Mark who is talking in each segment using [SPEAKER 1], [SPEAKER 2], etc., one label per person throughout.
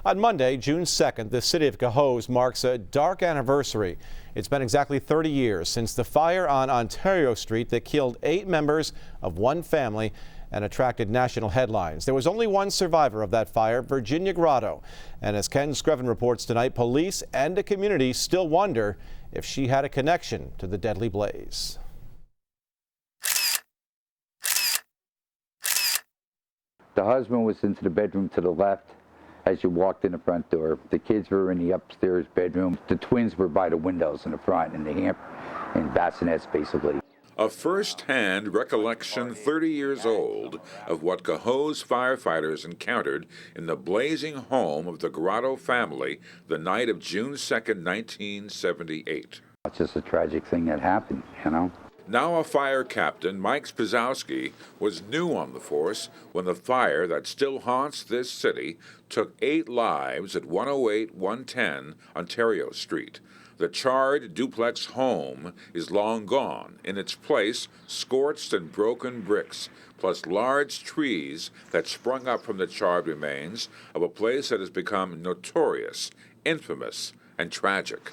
[SPEAKER 1] On Monday, June 2nd, the city of Cohoes marks a dark anniversary. It's been exactly 30 years since the fire on Ontario Street that killed 8 members of one family and attracted national headlines. There was only one survivor of that fire, Virginia Gratto. And as Ken Screven reports tonight, police and the community still wonder if she had a connection to the deadly blaze.
[SPEAKER 2] The husband was into the bedroom to the left as you walked in the front door. The kids were in the upstairs bedroom. The twins were by the windows in the front in in bassinets, basically.
[SPEAKER 3] A first-hand recollection 30 years old of what Cohoes firefighters encountered in the blazing home of the Gratto family the night of June 2nd, 1978.
[SPEAKER 2] It's just a tragic thing that happened, you know.
[SPEAKER 3] Now a fire captain, Mike Spizowski, was new on the force when the fire that still haunts this city took 8 lives at 108-110 Ontario Street. The charred duplex home is long gone. In its place, scorched and broken bricks, plus large trees that sprung up from the charred remains of a place that has become notorious, infamous, and tragic.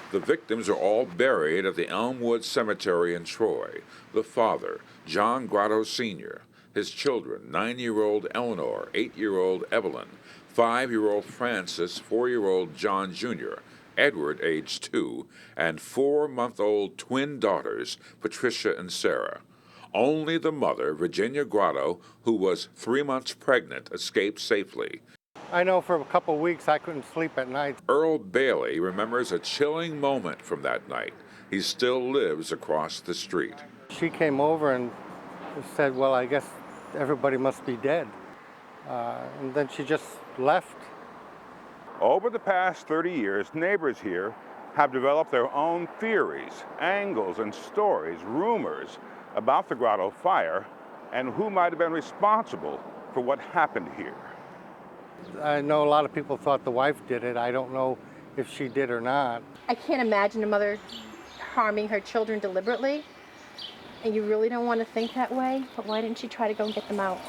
[SPEAKER 3] The victims are all buried at the Elmwood Cemetery in Troy. The father, John Gratto Sr., his children, 9-year-old Eleanor, 8-year-old Evelyn, 5-year-old Francis, 4-year-old John Jr., Edward, age 2, and 4-month-old twin daughters, Patricia and Sarah. Only the mother, Virginia Gratto, who was 3 months pregnant, escaped safely.
[SPEAKER 4] I know for a couple of weeks I couldn't sleep at night.
[SPEAKER 3] Earl Bailey remembers a chilling moment from that night. He still lives across the street.
[SPEAKER 4] She came over and said, well, I guess everybody must be dead. And then she just left.
[SPEAKER 5] Over the past 30 years, neighbors here have developed their own theories, angles, and stories, rumors about the Gratto fire and who might have been responsible for what happened here.
[SPEAKER 4] I know a lot of people thought the wife did it. I don't know if she did or not.
[SPEAKER 6] I can't imagine a mother harming her children deliberately. And you really don't want to think that way, but why didn't she try to go and get them out?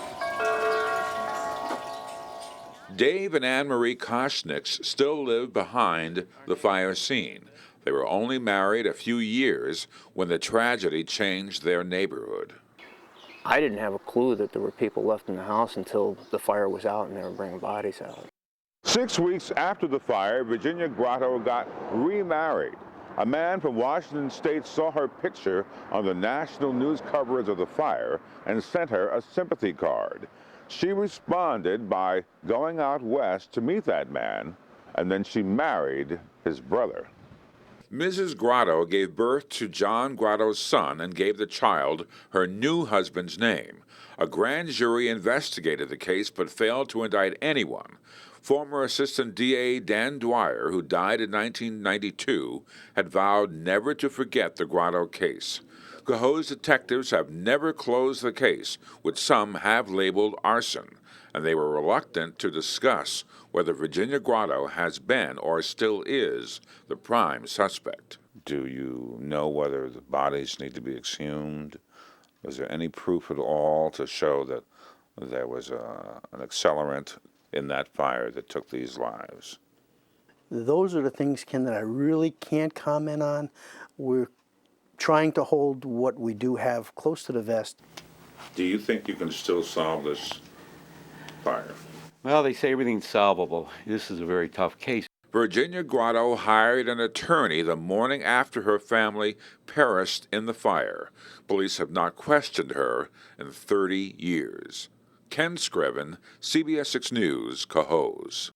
[SPEAKER 3] Dave and Anne-Marie Koschnicks still live behind the fire scene. They were only married a few years when the tragedy changed their neighborhood.
[SPEAKER 7] I didn't have a clue that there were people left in the house until the fire was out and they were bringing bodies out.
[SPEAKER 5] 6 weeks after the fire, Virginia Gratto got remarried. A man from Washington State saw her picture on the national news coverage of the fire and sent her a sympathy card. She responded by going out west to meet that man, and then she married his brother.
[SPEAKER 3] Mrs. Gratto gave birth to John Gratto's son and gave the child her new husband's name. A grand jury investigated the case but failed to indict anyone. Former Assistant DA Dan Dwyer, who died in 1992, had vowed never to forget the Gratto case. Cohoes detectives have never closed the case, which some have labeled arson, and they were reluctant to discuss whether Virginia Gratto has been or still is the prime suspect. Do you know whether the bodies need to be exhumed? Was there any proof at all to show that there was an accelerant in that fire that took these lives?
[SPEAKER 8] Those are the things, Ken, that I really can't comment on. We're trying to hold what we do have close to the vest.
[SPEAKER 3] Do you think you can still solve this fire?
[SPEAKER 9] Well, they say everything's solvable. This is a very tough case.
[SPEAKER 3] Virginia Gratto hired an attorney the morning after her family perished in the fire. Police have not questioned her in 30 years. Ken Screven, CBS 6 News, Cohoes.